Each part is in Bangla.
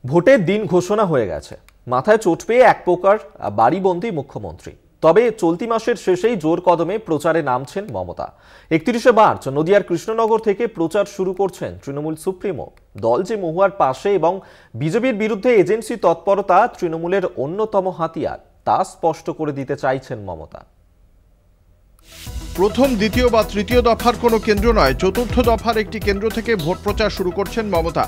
ভোটের দিন ঘোষণা হয়ে গেছে। মাথায় চোট পেয়ে এক প্রকার বাড়িবন্দী মুখ্যমন্ত্রী। তবে চলতি মাসের শেষেই জোর কদমে প্রচারে নামছেন মমতা। 31শে মার্চ নদিয়ার কৃষ্ণনগর থেকে প্রচার শুরু করছেন তৃণমূল সুপ্রিমো। দল যে মহুয়ার পাশে এবং বিজেপির বিরুদ্ধে এজেন্সি তৎপরতা তৃণমূলের অন্যতম হাতিয়ার, তা স্পষ্ট করে দিতে চাইছেন মমতা। প্রথম, দ্বিতীয় বা তৃতীয় দফার কোনো কেন্দ্র নয়, চতুর্থ দফার একটি কেন্দ্র থেকে ভোট প্রচার শুরু করছেন মমতা।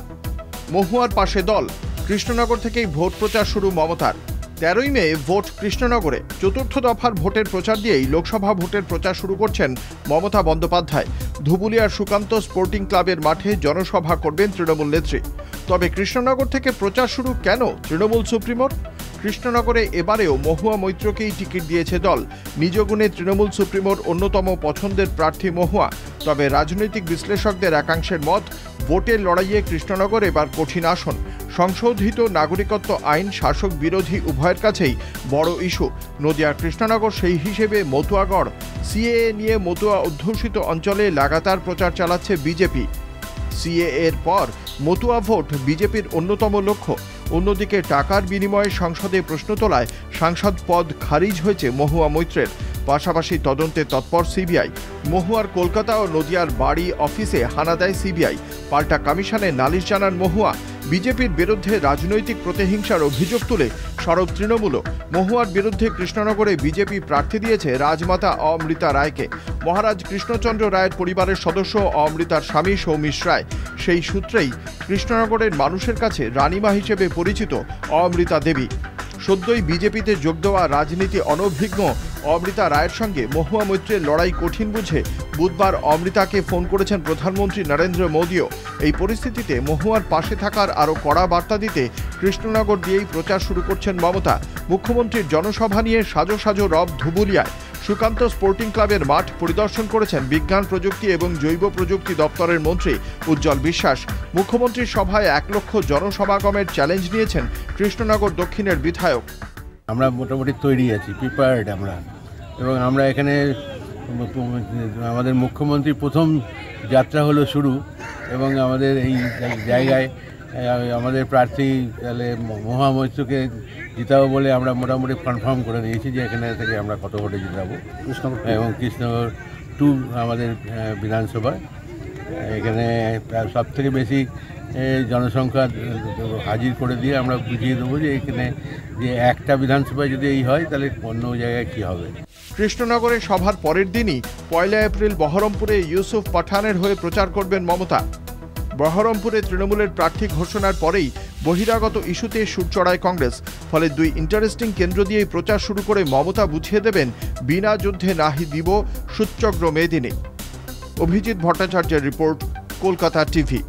মহুয়ার পাশে দল, কৃষ্ণনগর থেকেই ভোট প্রচার শুরু মমতার। 13ই মে ভোট কৃষ্ণনগরে। চতুর্থ দফার ভোটের প্রচার দিয়েই লোকসভা ভোটের প্রচার শুরু করছেন মমতা বন্দ্যোপাধ্যায়। ধুবুলিয়ার সুকান্ত স্পোর্টিং ক্লাবের মাঠে জনসভা করবেন তৃণমূল নেত্রী। তবে কৃষ্ণনগর থেকে প্রচার শুরু কেন তৃণমূল সুপ্রিমোর? কৃষ্ণনগরে এবারেও মহুয়া মৈত্রকেই টিকিট দিয়েছে দল। নিজ গুণে তৃণমূল সুপ্রিমোর অন্যতম পছন্দের প্রার্থী মহুয়া। তবে রাজনৈতিক বিশ্লেষকদের একাংশের মত, ভোটের লড়াইয়ে কৃষ্ণনগর এবার কঠিন আসন। সংশোধিত নাগরিকত্ব আইন শাসক বিরোধী উভয়ের কাছেই বড় ইস্যু। নদিয়ার কৃষ্ণনগর সেই হিসেবে মতুয়াগড়। সিএএ নিয়ে মতুয়া অধ্যুষিত অঞ্চলে লাগাতার প্রচার চালাচ্ছে বিজেপি। সিএএ এর পর মতুয়া ভোট বিজেপির অন্যতম লক্ষ্য। অন্যদিকে টাকার বিনিময়ে সংসদে প্রশ্ন তোলায় সাংসদ পদ খারিজ হয়েছে মহুয়া মৈত্রের। পাশাপাশি তদন্তে তৎপর সিবিআই। মহুয়ার কলকাতা ও নদিয়ার বাড়ি অফিসে হানা দেয় সিবিআই। পাল্টা কমিশনে নালিশ জানান মহুয়া। বিজেপির বিরুদ্ধে রাজনৈতিক প্রতিহিংসার অভিযোগ তুলে সরব তৃণমূলও। মহুয়ার বিরুদ্ধে কৃষ্ণনগরে বিজেপি প্রার্থী দিয়েছে রাজমাতা অমৃতা রায়কে। মহারাজ কৃষ্ণচন্দ্র রায়ের পরিবারের সদস্য অমৃতার স্বামী সৌমিশ রায়। সেই সূত্রেই কৃষ্ণনগরের মানুষের কাছে রানীমা হিসেবে পরিচিত অমৃতা দেবী। সদ্যই বিজেপিতে যোগ দেওয়া রাজনীতি অনভিজ্ঞ অমৃতা রায়ের সঙ্গে মহুয়া মৈত্রের লড়াই কঠিন বুঝে বুধবার অমৃতাকে ফোন করেছেন প্রধানমন্ত্রী নরেন্দ্র মোদীও। এই পরিস্থিতিতে মহুয়ার পাশে থাকার আরও কড়া বার্তা দিতে কৃষ্ণনগর দিয়েই প্রচার শুরু করছেন মমতা। মুখ্যমন্ত্রীর জনসভা নিয়ে সাজো সাজো রব ধুবুলিয়ায়। সুকান্ত স্পোর্টিং ক্লাবের মাঠ পরিদর্শন করেছেন বিজ্ঞান প্রযুক্তি এবং জৈব প্রযুক্তি দপ্তরের মন্ত্রী উজ্জ্বল বিশ্বাস। মুখ্যমন্ত্রীর সভায় 1 লক্ষ জনসমাগমের চ্যালেঞ্জ নিয়েছেন কৃষ্ণনগর দক্ষিণের বিধায়ক। আমরা মোটামুটি তৈরি আছি, প্রিপেয়ার্ড আমরা, এবং আমরা এখানে আমাদের মুখ্যমন্ত্রী প্রথম যাত্রা হলো শুরু, এবং আমাদের এই জায়গায় আমাদের প্রার্থী তাহলে মহুয়া মৈত্রকে জিতাবো বলে আমরা মোটামুটি কনফার্ম করে নিয়েছি যে এখানে থেকে আমরা কত ভোটে জিতাবো। এবং কৃষ্ণনগর 2 আমাদের বিধানসভায় এখানে সব থেকে বেশি জনসংখ্যা হাজির করে দিয়ে আমরা বুঝিয়ে দেবো যে এখানে যে একটা বিধানসভায় যদি এই হয় তাহলে অন্য জায়গায় কী হবে। কৃষ্ণনগরে সভার পরের দিনই 1 এপ্রিল বহরমপুরে ইউসুফ পাঠানের হয়ে প্রচার করবেন মমতা। বহরমপুরে তৃণমূলের প্রার্থী ঘোষণার পরেই বহিরাগত ইস্যুতে সুর চড়ায় কংগ্রেস। ফলে 2 ইন্টারেস্টিং কেন্দ্র দিয়েই প্রচার শুরু করে মমতা বুঝিয়ে দেবেন বিনা যুদ্ধে নাহি দিব সুচ্চগ্র মেদিনী। অভিজিৎ ভট্টাচার্যের রিপোর্ট, কলকাতা টিভি।